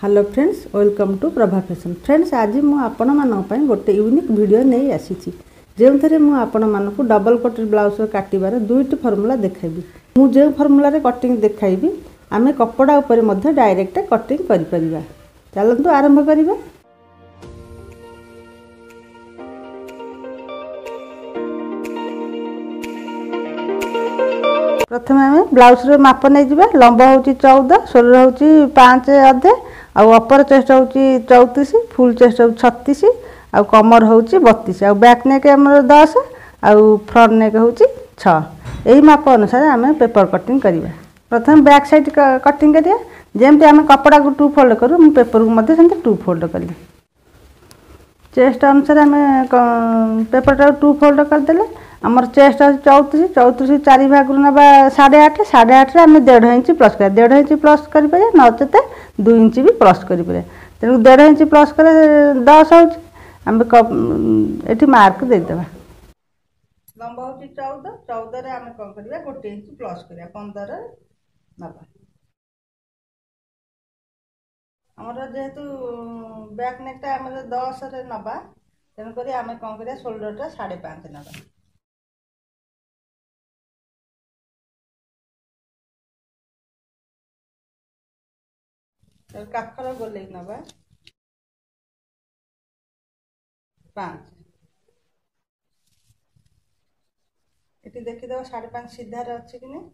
Hello friends, welcome to Prabha fashion. Friends, आज मुझे आपण मानी गोटे यूनिक वीडियो नहीं आसी जो थे मुझे आपण मानक डबल कट ब्लाउज काटिबार दुईट फर्मूला देखाइबी। मुझे फर्मूला कटिंग देखाइबी आमे कपड़ा उपर मध्य डायरेक्ट कटिंग करि परिबा। चलंतु आरंभ करिबा। प्रथम आम ब्लाउज माप नहीं जावा। लंबा हूँ 14, सोलर हूँ 5 अधे, अपर चेस्ट हूँ 34, फुल चेस्ट हूँ 36, आ कमर हूँ 32, आ बैक नेक आम 10, आ फ्रंट नेक हूँ 6। यही माप अनुसार आम पेपर कटिंग करवा। प्रथम बैक साइड कटिंग करिया। जमती आम कपड़ा को 2 फोल्ड करूँ, मुझे पेपर को 2 फोल्ड कली। चेस्ट अनुसार आम पेपर 2 फोल्ड करदे। आमर चेस्ट आज 34, 34 4 भाग ना 8.5, 8.5 आम 1.5 इंच प्लस कर 1.5 इंच प्लस कर नचेत 2 इंच भी प्लस कर। तेणु 1.5 इंच प्लस कर 10 होती मार्क देदेबा। लंबा हूँ 14, 14 आम कौन कर 1 इंच प्लस कर 15 नवा। आमर जेहेतु बैक नेकटा आम 10 नवा, तेणुक आम कौन कर शोल्डर 5.5 नवा। काखर गोले नवा 5। ये देखीदेव 5.5 सीधार अच्छे कि नहीं।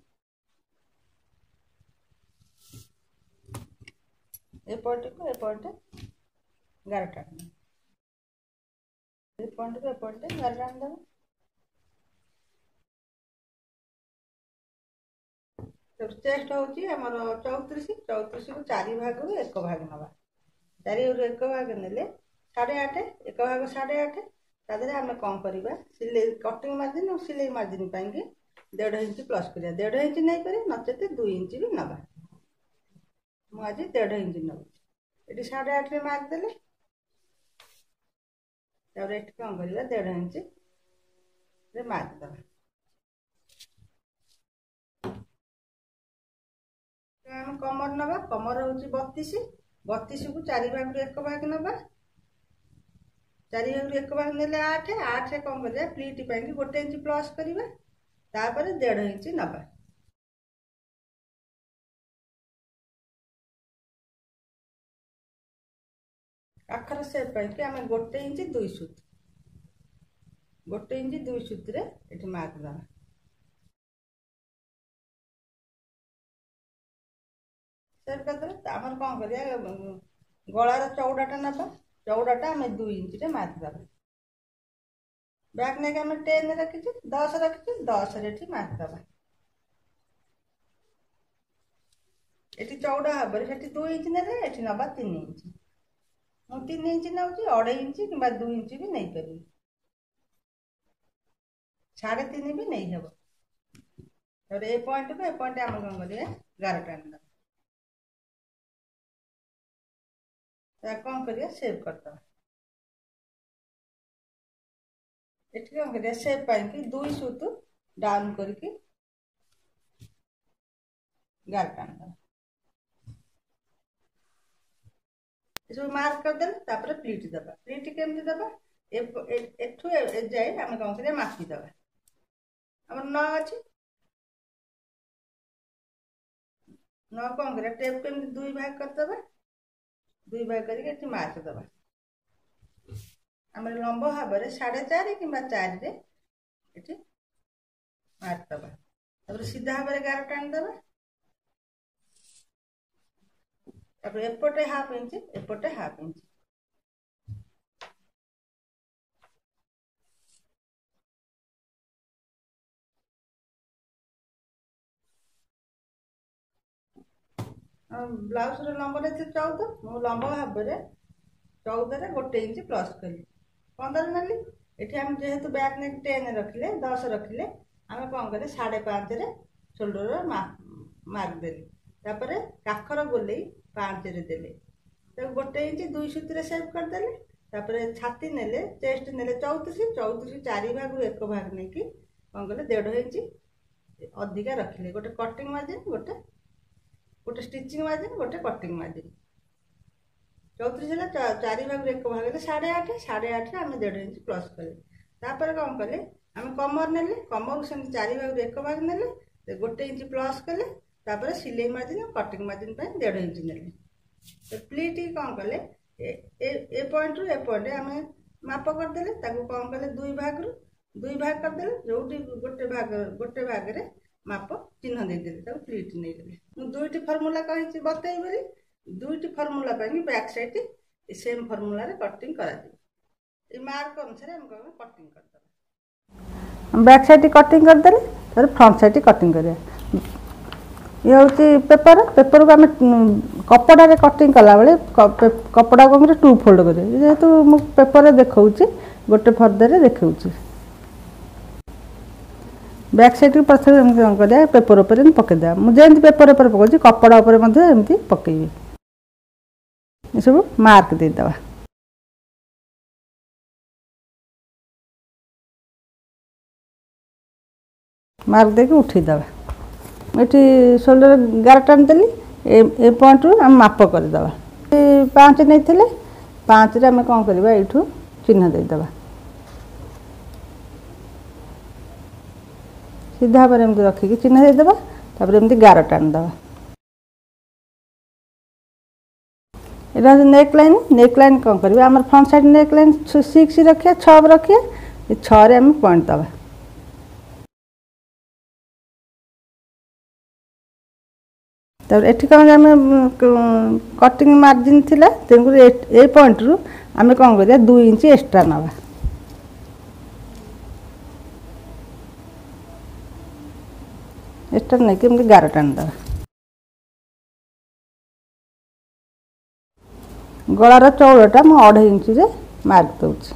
ए पॉइंट को ए पॉइंट गार टाण, ए पॉइंट को ए पॉइंट गार टाण देव। चेस्ट हूँ आम 34, 34 को 4 भाग 1 भाग नवा। 4 रु 1 भाग ने 8.5, 1 भाग 8.5। तादेह आम कौन करवा सिले कटिंग मार्जिन और सिलाई मार्जिन पाई 1.5 इंच प्लस कर 1.5 इंच नहीं कर नचेत 2 इंच भी नवा। मुझे 1.5 इंच नौ ये 8.5 मार्क देले। ये कौन कर 1.5 इंच मार्क दवा। आम कमर नवा। कमर हूँ 32, 32 को 4 भाग 1 भाग नवा। 4 भाग 1 भाग ने 8, 8 कौन कर प्लीट पाई 1 इंच प्लस करवा। 1.5 इंच नवा। आखर सेप पाई आम 1 इंच 2 सूत, 1 इंच 2 सूत्र ये मार्क दवा। सेप करदे आम कौन कर गलार चौड़ाटा नवा। चौड़ाटा आम 2 इंच मार्क दवा। बैक नेक आम 10 रखी 10 रखी 10 रे मार्क दवा। ये चौड़ा भाव से 2 इंच ने नवा 3 इंच। मुझे 3 इंच नौ 2.5 इंच कि 2 इंच भी नहीं पारि 3.5 भी नहीं हम। ए पॉइंट को ए पॉइंट आम कौन कर गार टाण कौन कर सेव करदे। ये कौन कर सेव पाई 2 सूत डाउन करके गार टाण सब मार्क करदे। प्लीट दबा। प्लीट केमती दबा एठू जाए आम कौन कर मापी दबा। आम 9 अच्छी 9 कौन कर टेप केमती 2 भाग करदे। 2 भाग करके मार्क दबा। आम लंब भाव 4.5 कि 4 रे मार्क दबा। सीधा भाव गार टाण दबा। एपटे हाफ इंच एपटे हाफ इंच। ब्लाउज लंब 14, मु लंब भाव 14 1 इंच प्लस कली 15 नाली। ये आम जेहेतु बैक नेक 10 रखिले 10 रखिले आम कौन कर 5.5 शोल्डर मार्क देली। काखर गोले 5 रे देले 1 इंच 2 सूत्र सेव करदे। छाती नेले चेस्ट नेले 34, 34 4 भाग 1 भाग नहीं कि कौन कले 1.5 इंच अधिका रखिले। गोटे कटिंग मार्जिन गोटे स्टिचिंग मार्जिन गोटे कटिंग मार्जिन 34 ହେଲା 4 ଭାଗରୁ 1 ଭାଗ ହେଲେ 8.5 8.5 आम 1.5 इंच प्लस कले तापर कौन कले आम कमर नेले कमर से 4 भागरू 1 भाग नेले 1 इंच प्लस कले तापर सिलाई मार्जिन कटिंग मार्जिन 1.5 इंच नेले तो प्लीट कौन कले ए पॉइंट रु ए पॉइंट आम माप करदे कौन कले 2 भाग करदे गोटे भाग रे माप चिन्ह देदेले प्लीट नहीं मुझे दुईटी फर्मूला कही बतई बोली दुईटी formula back side same formula रे कटिंग करा मार्क अनुसार हम कटिंग कर बैक साइड कटिंग करदे फिर फ्रंट साइड कटिंग करिया ये हूँ पेपर को आम कपड़ा रे कटिंग कला बेले कपड़ा को 2 फोल्ड करें जेहेतु मु पेपर देखा गोटे फर्दर देखा बैक साइड प्रथम कौन कर पेपर उपर पकईदे मुझे पेपर उपर पकाऊँ कपड़ा उपर एमती पकईबी ये सब मार्क देदेवा मार्क देके उठेदेवा ये शोल्डर 11 टान देली ए पॉइंट रु आम माप करदेवा 5 नहीं 5 रे आम कौन करवा ये चिन्ह देदेवा सीधा पर एमती रखिकी चिन्ह देदेवा तापर एमती 11 टान देवा यहाँ नेक लाइन कौन करवा आम फ्रंट साइड नेक लाइन 6 रखिए 6 रखिए 6 रे आम पॉइंट दवा तब एठी कौन आम कटिंग मार्जिन थिला तेणुक ए पॉइंट रु आम कौन करिया 2 इंच एक्स्ट्रा नवा एक्स्ट्रा नहीं कि 11 टान दवा गलार चौड़टा मु 2.5 इंच रे मार्क दूची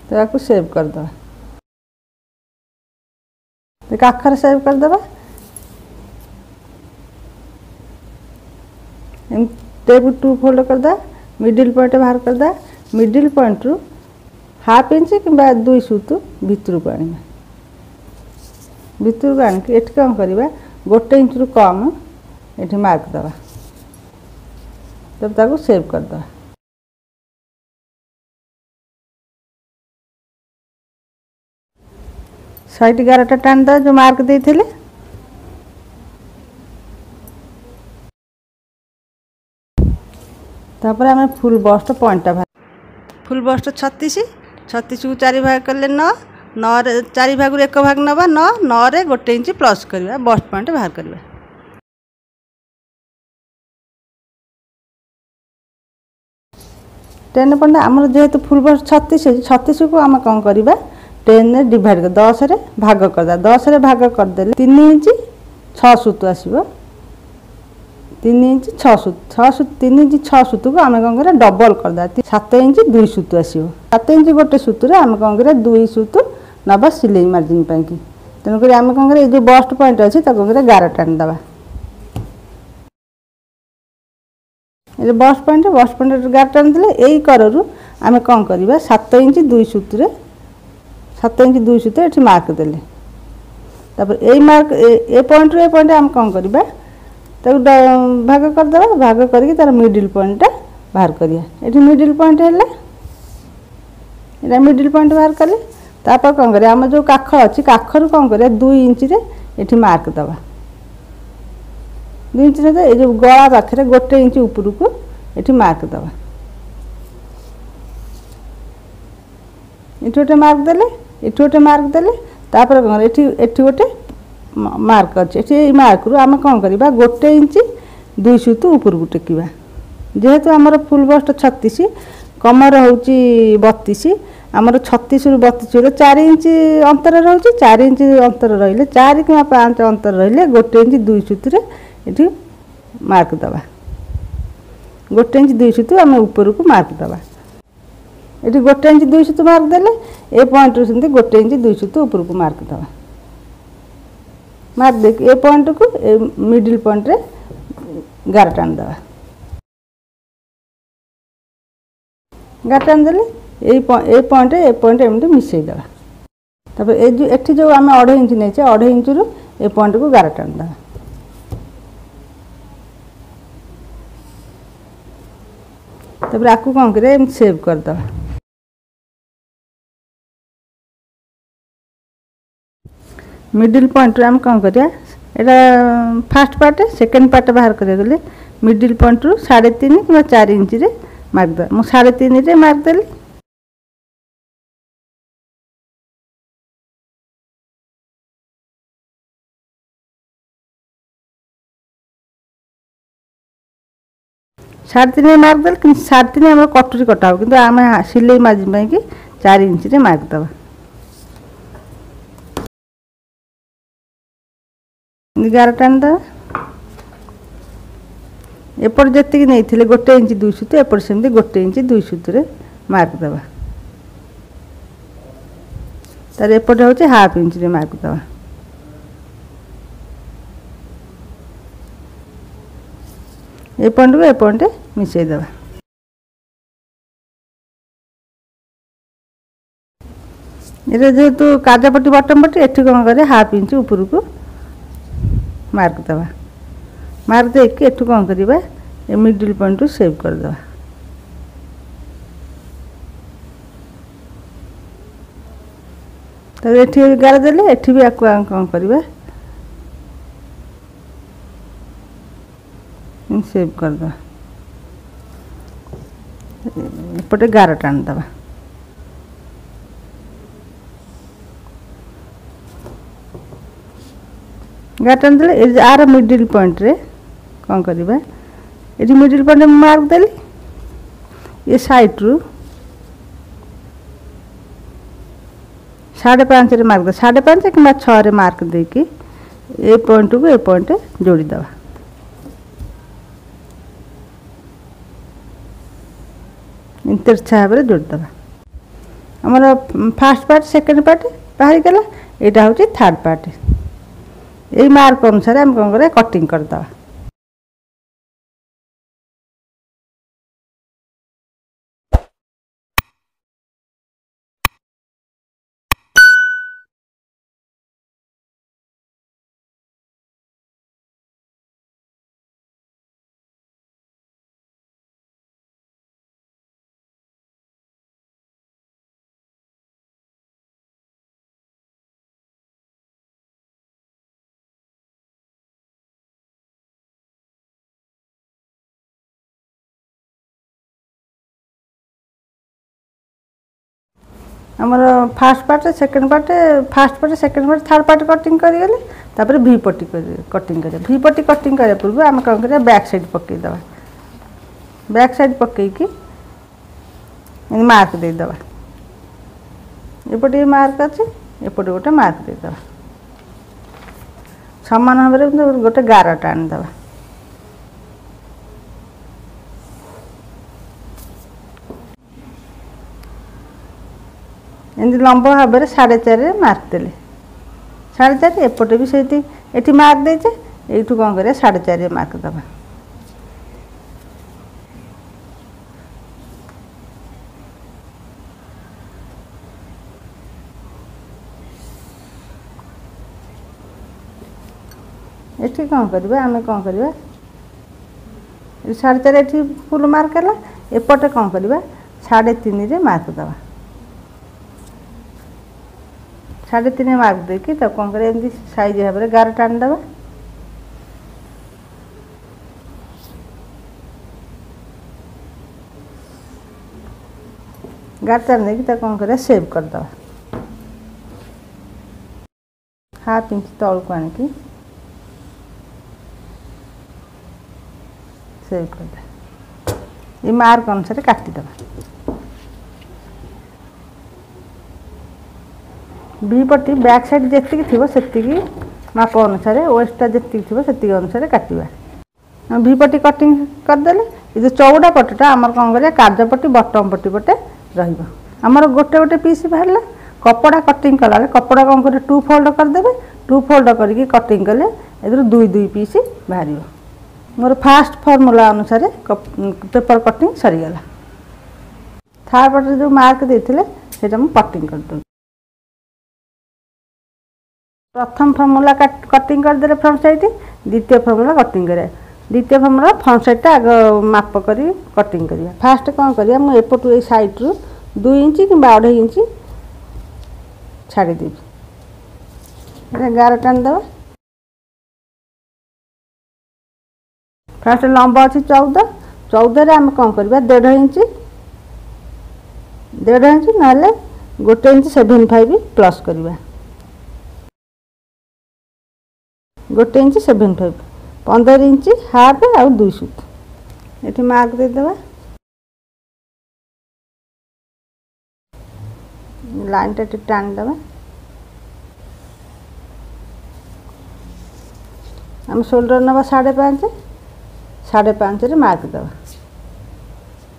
तो सेव करदे आखर सेव करदे टेप 2 फोल्ड करदे मिडिल पॉइंट बाहर करदे मिडिल पॉइंट रु 1/2 इंच कि 2 सूत भितर को आने भितर को आनिक एट कौन करवा 1 इंच रु कम ये मार्क दवा तब ताको सेव करदे साइड 11 टान दे जो मार्क देते तापर आम फुल बस्ट पॉइंटा फुल बस्ट 36 को 4 भाग कले 9 रे 4 भाग 1 भाग नवा 9 रे 1 इंच प्लस करवा बस्ट पॉइंट बाहर करवा टेन पॉइंट आमर जेहेतु फुल बस्ट 36 को आम कौन करवा 10 रे डिवाइड कर 10 रे भाग करदा 10 रे भाग करदे 3 इंच 6 सूत आसीबो 3 इंच 6 सूत 3 इंच 6 सूत को आम कौन कर डबल करदा 7 इंच 2 सूत आसीबो 7 इंच गोटे सूत रे आम कौन कर 2 सूत नबा सिलाई मार्जिन पाई कि तेणुक आम कौन कर जो बस्ट पॉइंट अच्छी 11 टान दवा ये बस्ट पॉइंट 11 टान देले यही करु आम कौन करवा 7 इंच 2 सूत रे 7 इंच 2 सूत ये मार्क देले तापर ए मार्क ए पॉइंट आम कौन करवा भाग करदे भाग करके तार मिडिल पॉइंट बाहर करिया ये मिडिल पॉइंट है मिडिल पॉइंट बाहर कले तापर कौन करिया आम जो काख अच्छी काखर कौन करिया 2 इंच रे ये मार्क दवा 2 इंच रे ये जो गला पाखे 1 इंच ऊपर को ये मार्क दवा ये गोटे मार्क देले ये गोटे मार्क देले तापर कौन ये गोटे मार्क अच्छे मार्क रू आम कौन करवा 1 इंच 2 सूत ऊपर को टेकिवा जेहेतु आमर फुल बस्ट 36 कमर हूँ 32 आमर 36 रु 32 4 इंच अंतर रोचे 4 इंच अंतर रही 4 कि 5 अंतर रही 1 इंच 2 सूत ये मार्क दवा 1 इंच 2 सूत आम ऊपर को मार्क दवा ये 1 इंच 2 सूत मार्क देले ए पॉइंट रू सेमती 1 इंच 2 सूत ऊपर को मार्क दवा मार्क देख ए पॉइंट को मिडिल पॉइंट रे 11 टान दवा 11 टान देले ए पॉइंट एमती मिसेद ये जो आम 2.5 इंच नहीं 2.5 इंच रु ए पॉइंट को गार टाणीद आपको कौन कर सेव करदे मिडिल पॉइंट आम कौन करिया यहाँ फास्ट पार्ट सेकेंड पार्ट बाहर करिया गले मिडिल पॉइंट रु 3.5 कि 4 इंच रे मार्क दे मु 3.5 रे मार्क देली 3.5 मार्क देल कि 3.5 आम कटुरी कटा हो कि आम सिलाई मार्जिन कि 4 इंच रे मार्क दवा गार टाणीद एपट जी नहीं 1 इंच 2 सूत एपट सेमती 1 इंच 2 सूत मार्क दवा तार एपटे हूँ 1/2 इंच रे मार्क दवा ए पॉइंट को ए पॉइंट मिसई दवा ये जेहेतु काजपट्टी बटम पट्टी एठी कौन करे 1/2 इंच ऊपर को मार्क दवा मार्क देकी एठू कौन करवा ए मिडिल पॉइंट को सेव करदे तब एठी गार देले एठी भी आपको कौन करवा सेव करदे एपटे गार टाणीद गार टाणी आर मिडिल पॉइंट रे कौन करवा ये मिडिल पॉइंट मार्क देली ये साइड रु 5.5 रे मार्क दे 5.5 कि 6 रे मार्क देकी ए पॉइंट को ए पॉइंट जोड़ीदवा तिरछा भाव में जोड़ीदवा आमर फास्ट पार्ट सेकेंड पार्ट बाहरी गला यहाँ हूँ थर्ड पार्ट यही मार्क अनुसार आम कौन कर कटिंग करदे आमर fast part second part fast part second part third part cutting करें तापर वी पट्टी कटिंग कर वी पट्टी कटिंग करने पूर्व आम कौन कर बैक साइड पकईद बैक साइड पकईकी मार्क देद एपटे मार्क अच्छे एपटे गोटे मार्क देद समान भाव में गोटे गार टाणीद एमती लंब भाव में 4.5 मार्क देले 4.5 एपटे भी से ये मार्क देचे यू कौन कर 4.5 मार्क दवा ये कौन करवा आम कौन करवा 4.5 ये फुल मार्क है एपटे कौन करवा 3.5 मार्क दवा 3.5 मार्क देकी तब कौन कर साइज भाव में गार टाणीद गार टाणी देकी तब कौन कर सेव करदे 1/2 इंच तल को आनिकी सेव करदे ये मार्क अनुसार काटिदे बी पट्टी बैक साइड जी थी माप अनुसार वेस्टा जी थी अनुसार काटा वी पट्टी कटिंग करदे ये चौड़ा पट्टा आमर कौन कर काज पट्टी बटम पट्टी पटे रमर गोटे गोटे पीस बाहर कपड़ा कटिंग कला कपड़ा कौन कर 2 फोल्ड करदे 2 फोल्ड करके कटिंग कले ए 2 पीस बाहर मोर फास्ट फॉर्मूला अनुसार पेपर कटिंग सरीगला थार्ड पटे जो मार्क देते से कटिंग कर। प्रथम फर्मूला कटिंग करदे फ्रंट साइड, द्वितीय फर्मूला कटिंग करें। द्वितीय फर्मूला फ्रंट साइड आग माप कर कटिंग करिया। फास्ट कौन करिया मु एपटू ए साइड रु 2 इंच कि 2.5 इंच छाड़ी दी। गार टाणी देवा। फास्ट लंबा अच्छी 14, 14 रे आम कौन करवा 1.5 इंच, 1.5 इंच ना 1 इंच 75 प्लस करवा। 1 इंच 75, 15 इंच हाफ आउ 2 सूत ये मार्क देदेवा। लाइन टा टाणी देवा। आम शोल्डर नवा 5.5, 5.5 रे मार्क देवा।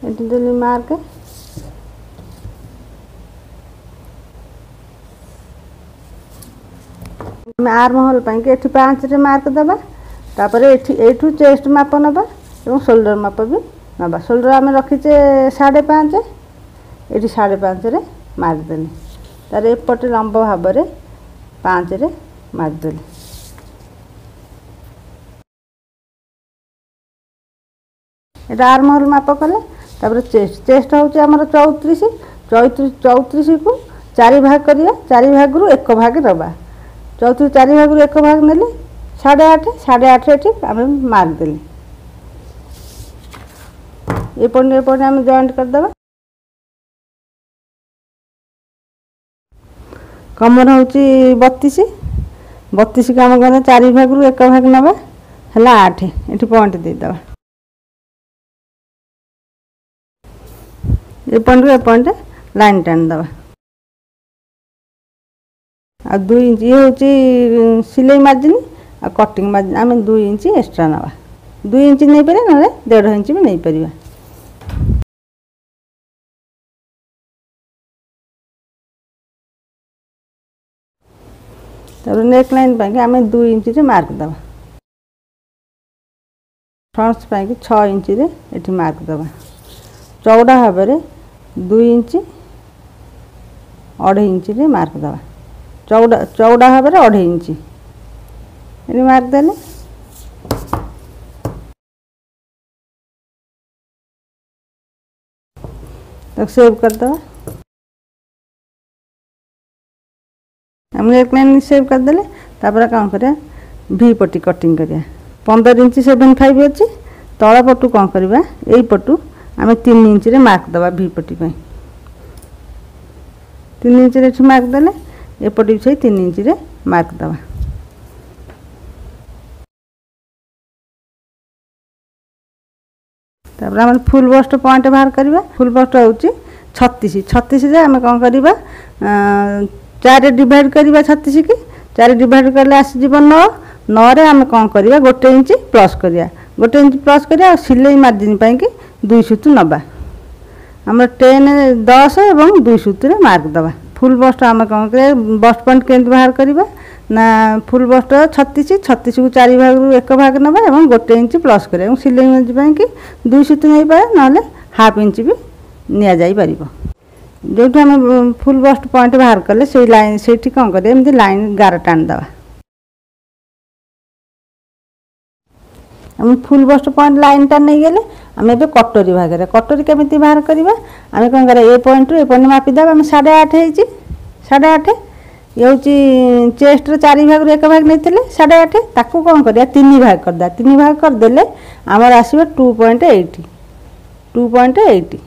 ये देली मार्क। आर्म होल पाई एठी 5 रे मार्क देवा। तापर एठू चेस्ट माप नबा और शोल्डर माप भी नबा। शोल्डर आम रखीचे 5.5, ये 5.5 रे मार्क देले। तार एपटे लंब भाव में 5 रे मार्क देले। ये आर्म होल माप कले। तापर चेस्ट, चेस्ट हूँ आमर 34, 34 को 4 भाग करिया। 4 भाग रु 1 भाग दबा। 34 4 भाग रु 1 भाग नेले 8.5, 8.5 ये आम मार्क देले। एपटे आम जॉइंट करदे। कमर हूँ 32, 32 को आम कहते 4 भाग रु 1 भाग नवा है 8। ये पॉइंट देदेवा। ये पॉइंट ए पॉइंट लाइन टाणी देवा। आ 2 इंच ये हूँ सिलाई मार्जिन आ कटिंग मार्जिन आम 2 इंच एक्सट्रा नवा। 2 इंच नहीं पारे ना 1.5 इंच भी नहीं पारिबा। तब नेक लाइन पाई आम 2 इंच रे मार्क देवा। फ्रंट्स पाई 6 इंच रे एठी मार्क देवा। चौड़ा भाव में 2 इंच 2.5 इंच रे मार्क देवा। चौड़ा भाव में 2.5 इंच ये मार्क देले। तो सेव करदे। हम एक लाइन सेव करदे। तापर कौन करिया भी पट्टी कटिंग करिया। 15 इंच 75 अच्छी। तला पटू कौन करवा यही पटू आम 3 इंच रे मार्क दबा। भी पट्टी 3 इंच रे मार्क देले। एपटे भी 3 इंच रे मार्क दबा। तापर आम फुल बस्ट पॉइंट बाहर करवा। फुल बस्ट हूँ 36, 36 रे आम कौन करवा 4 डिवाइड करवा। 36 की 4 डिवाइड कले आसीज 9, 9 रे आम कौन करवा 1 इंच प्लस करिया। 1 इंच प्लस करिया। सिलाई मार्जिन पाई 2 सूत नबा। आम 10 और 2 सूत रे मार्क दबा। फुल बस्ट आम कौन कर बस्ट पॉइंट केमती बाहर करवा ना फुल बस्ट 36, 36 को 4 भाग रु 1 भाग नबा और 1 इंच प्लस करिया। सिलाई मार्जिन पाई 2 सूत नहीं पाए ना 1/2 इंच भी निया जाई परिबो। जो आम फुल बस्ट पॉइंट बाहर कले से लाइन से कौन कर एमती लाइन गार टाणी देवा। हम फुल बस्ट पॉइंट लाइन टा नहीं गले आम ए कटोरी भाग में कटोरी केमी बाहर करवा आम कौन कर ए पॉइंट रु ए पॉइंट मापिदेवा। आम 8.5 हो 8.5 ये हूँ चेस्ट 4 भाग रु 1 भाग नहीं 8.5 ताकू कौन कर 3 भाग करदे। 3 भाग करदे आमर आसो 2.80, 2.80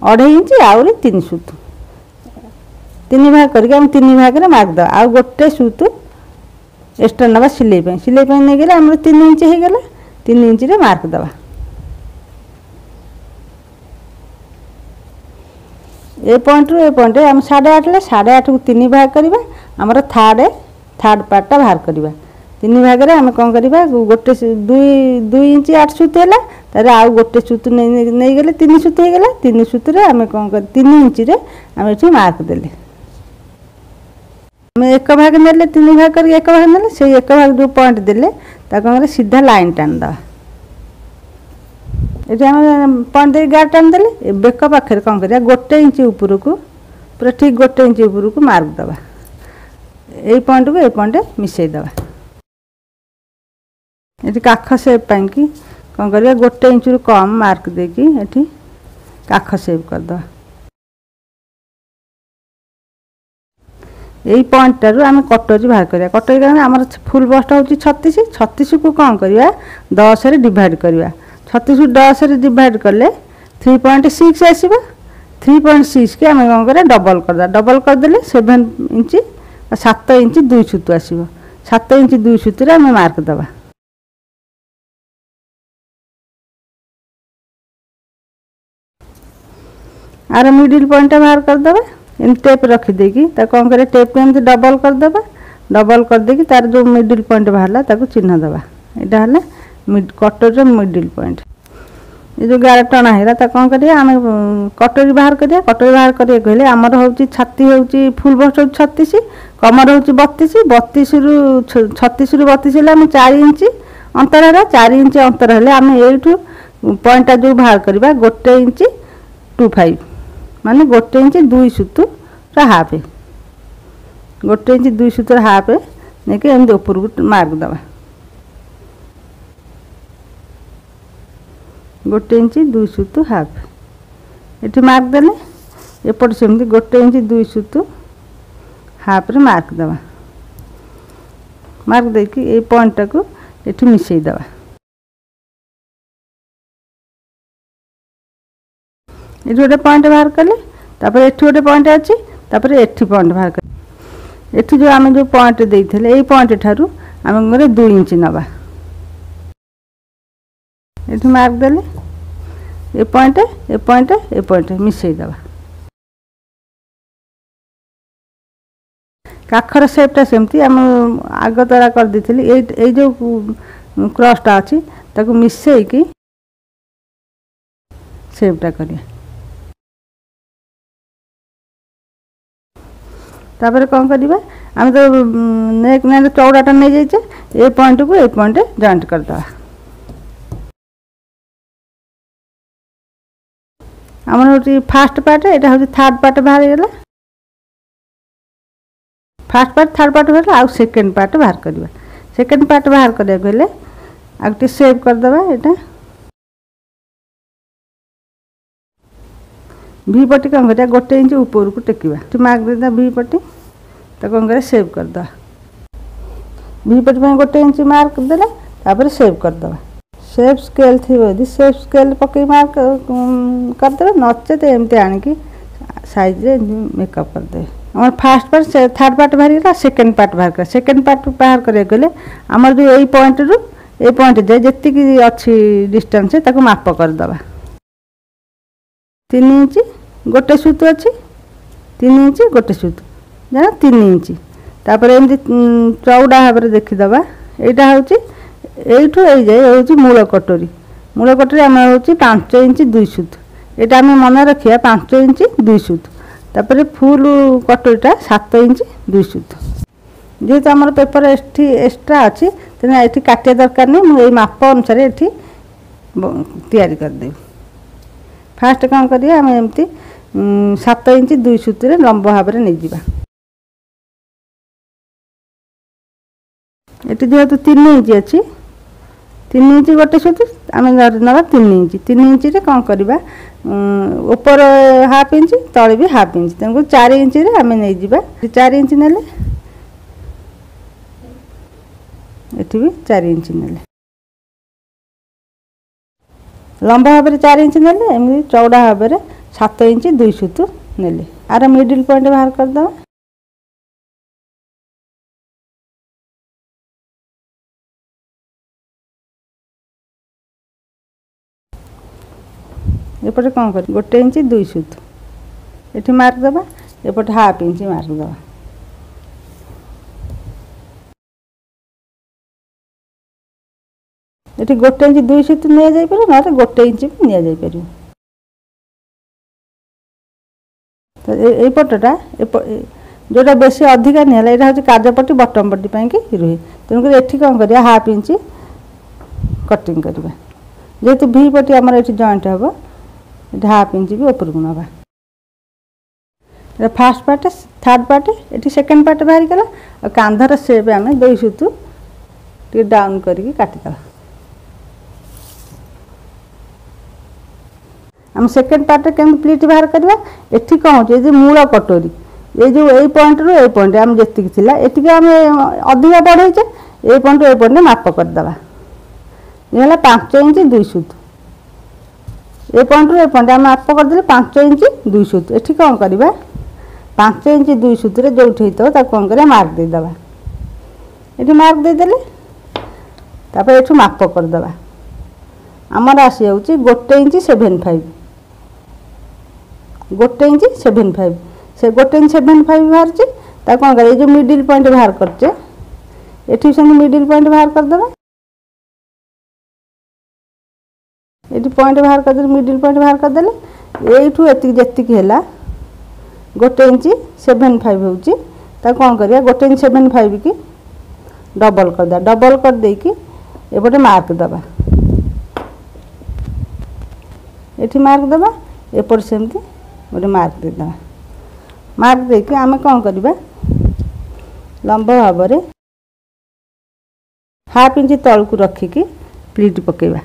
2.5 इंच आउरी 3 सूत 3 भाग करके आम 3 भाग में मार्क दवा। आउ 1 सूत एक्सट्रा नवा सिलाई नहीं गले आम 3 इंच हो गला। 3 इंच रे मार्क दवा। ए पॉइंट रु ए पॉइंट आम 8.5 ले 8.5 को 3 भाग करवा। आमर थार्ड पार्टा बाहर करवा। 3 भाग में आम कौन करवा 2 इंच 8 सूत है तार आउ 1 सूत नहीं गले 3 सूत हो गला। 3 सूत रे आम कौन कर 3 इंच रे आम ये मार्क देले। आम 1 भाग ने 3 भाग कर 1 भाग ने से 1 भाग जो पॉइंट देले कौन सीधा लाइन टाणी देवा। ये आम पॉइंट दे गार टाणी देले बेक पाखे कौन कर 1 इंच उपरक पूरा ठीक 1 इंच उपरक मार्क दबा यही पॉइंट को ये पॉइंट मिसईदबा ये काख सेप कि कौन कर 1 इंच रु कम मार्क देकी ये काख सेप करदे यही पॉइंट टारू आम कटोरी बाहर करिया कटोरी आम फुल बस्ट हूँ 36 36 को कौन करवा 10 रे डिवाइड करवा 36 को 10 रे डिवाइड कले 3.6 आसवा 3.6 के आम कौन कर डबल करदा डबल करदे 7 इंच 7 इंच 2 सुतु आसो 7 इंच 2 सुतुरे आम मार्क दबा आर मिडिल पॉइंट बाहर करदे एमती टेप रखीदेकी कौन कर टेप एमती डबल करदे डबल करदेकी तार जो मिडिल पॉइंट बाहर ताको चिन्ह दबा यहाँ है कटोरी मिडिल पॉइंट ये जो गार टणा है कौन करिया आम कटोरी बाहर करिया कटोरी बाहर करिया कहले आमर हूँ छाती हूँ फुल बस्ट हूँ 36 कमर हूँ 32 32 रु 36 रु 32 है आम 4 इंच अंतर है 4 इंच अंतर है आम यू पॉइंटा जो बाहर करवा 1 इंच 25 माने 1 इंच 2 सुतु हाफ 1 इंच 2 सुतुर हाफ नहीं कि एमती ऊपर को मार्क दबा 1 इंच 2 सुतु हाफ ये मार्क देले एपट सेमती 1 इंच 2 सुतु हाफ रे मार्क दबा मार्क देकी ये पॉइंट को ये मिसई दबा ये गोटे पॉइंट बाहर कले तापर एठी गोटे पॉइंट अच्छी तापर एठी पॉइंट बाहर कले एठी जो आम जो पॉइंट देइथिले एई पॉइंट ठारू आम 2 इंच नबा एठी मार्क देले ए पॉइंट मिसई दबा काखर सेपटा सेमती आम आग द्वारा कर देथिली ए जो क्रॉसटा अच्छी ताको मिसई की सेपटा करिया तापर कौन करवा आम तो नेक ना चौड़ाटा नहीं जाइए ये पॉइंट को ये पॉइंट जॉइंट करदे आम हूँ फास्ट पार्ट यहाँ हूँ थर्ड पार्ट बाहर गला फास्ट पार्ट थर्ड पार्ट बाहर आउ सेकेंड पार्ट बाहर करवा सेकेंड पार्ट बाहर करा गले आगे सेव करदे यहाँ वी पट्टी कौन कर 1 इंच ऊपर को टेकवा मार्क देदा वी पट्टी तो कौन कर सेव करदे वी पट्टी 1 इंच मार्क देले तापर सेव करदे सेफ स्केल थी यदि सेफ स्केल पकई मार्क करदे नचे एमती आणिकी साइज रे मेकअप करदे आम फास्ट पार्ट थर्ड पार्ट बाहर गला सेकेंड पार्ट बाहर कर सेकेंड पार्ट बाहर करा गले आमर जो यही पॉइंट रु ये पॉइंट जाए जी अच्छी डिस्टेंस ताको माप करदे 3 इंच 1 सुत अच्छी 3 इंच 1 सुत जाना 3 इंच तापर एमती चौड़ा भाव में देखीदबा यहाँ हूँ यू जाए मूल कटोरी आम हूँ 5 इंच 2 सुत यहाँ आम मन रखा 5 इंच 2 सुत तापर फुल कटोरीटा 7 इंच 2 सुत जेहेतु आम पेपर एक्सट्रा अच्छी तेना ये काटिया दरकार नहीं मुझे माप अनुसार ये तैयारी करदेवी फास्ट कौन करिए आम एमती 7 इंच 2 सुत लंब भाव में नहीं जावा ये जेहेतु 3 इंच अच्छी 3 इंच 1 सुत आम ना 3 इंच रे कौन करवा ऊपर हाफ इंच तले भी हाफ इंच तेणुक 4 इंच रे आम नहीं जावा 4 इंच नेले एठी भी 4 इंच नेले लंबा भाव में 4 इंच नेले एमती चौड़ा भाव में 7 इंच 2 सुत नेले आर मिडिल पॉइंट बाहर करदे एपटे कौन कर 1 इंच 2 सुत ये मार्क दबा एपटे हाफ इंच मार्क दबा ये 1 इंच 2 सुत नि जापर ना 1 इंच भी नि जापर तो यपटा जोटा बेसी अधिका नहीं यहाँ हूँ काजपट्टी बटम पट्टी कि रुहे तेणुक ये कौन कर हाफ इंच कटिंग करवा जेहेतु भी पटी आमर ये जॉइंट हम ये हाफ इंच भी ऊपर को नवा फास्ट पार्ट थर्ड पार्ट ये सेकेंड पार्ट बाहरी गला और कांधर सेप आम 2 सुतु टे डाउन करके काटिदेवा आम सेकेंड पार्ट केम प्लीट बाहर करवा एठी कौन हो ये मूल कटोरी ये जो यही पॉइंट रू पॉइंट आम जी थिला एटी आम अधिक बढ़ेचे ये पॉइंट ये पॉइंट माप करदे ये 5 इंच 2 सुत ये पॉइंट रू ये पॉइंट आम माप करदे 5 इंच 2 सुत एठी कौन करवा 5 इंच 2 सुत जो कौन कर मार्क देदेबा ये मार्क देदेले तापर ये माप करदे आमर आसी जाऊँगी 1 इंच 7.5 1 इंच 7.5 से 1 इंच 7.5 बाहर कौन कर जो मिडिल पॉइंट बाहर करचे ये से मिडिल पॉइंट बाहर करदे ये पॉइंट बाहर करदे मिडिल पॉइंट बाहर करदेले यू जी है 1 इंच 7.5 होची कौन करिया 1 इंच 7.5 की डबल करदे डबल कर देकी एपटे मार्क दबा ये मार्क दबा एपट सेमती गोटे मार्क देदेबा मार्क देके आम कौन करवा लंब भाव में हाफ इंच तल को रखिकी प्लीट पकेबा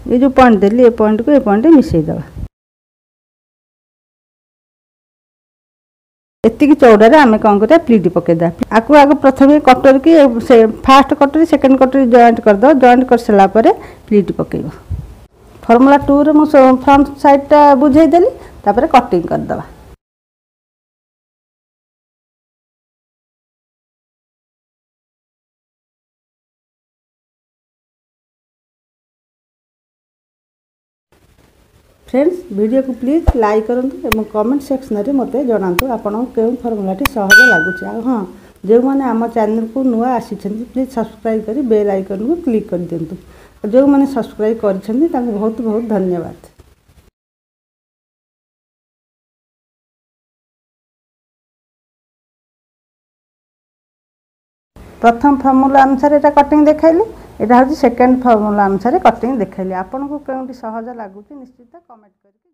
ये जो पॉइंट देली ये पॉइंट को ये पॉइंट मिसईदेवा एतिकी चौड़ार आम कौन कर प्लीट पकईदा आपको आगे प्रथम कटर की फास्ट कटरी सेकेंड कटरी जॉइंट करदे जॉइंट कर सारापर प्लीट पकेब फॉर्मूला 2 रे मुझे फ्रंट साइडटा बुझेदेली तापर कटिंग करदे फ्रेंड्स वीडियो को प्लीज लाइक करूँ और कमेंट सेक्शन में मत जनातु आपको क्यों फर्मुलाटी सहज लगुच हाँ जो मैंने आम चैनल को नुआ आसी प्लीज सब्सक्राइब कर बेल आइकन को क्लिक कर दिंतु जो मैंने सब्सक्राइब कर बहुत बहुत धन्यवाद। प्रथम फर्मुला अनुसार ये कटिंग देखाइली यहाँ हूँ सेकेंड फर्मुला अनुसार कटिंग देखाइली आपको कौन सहज लगुच निश्चित कमेंट कर।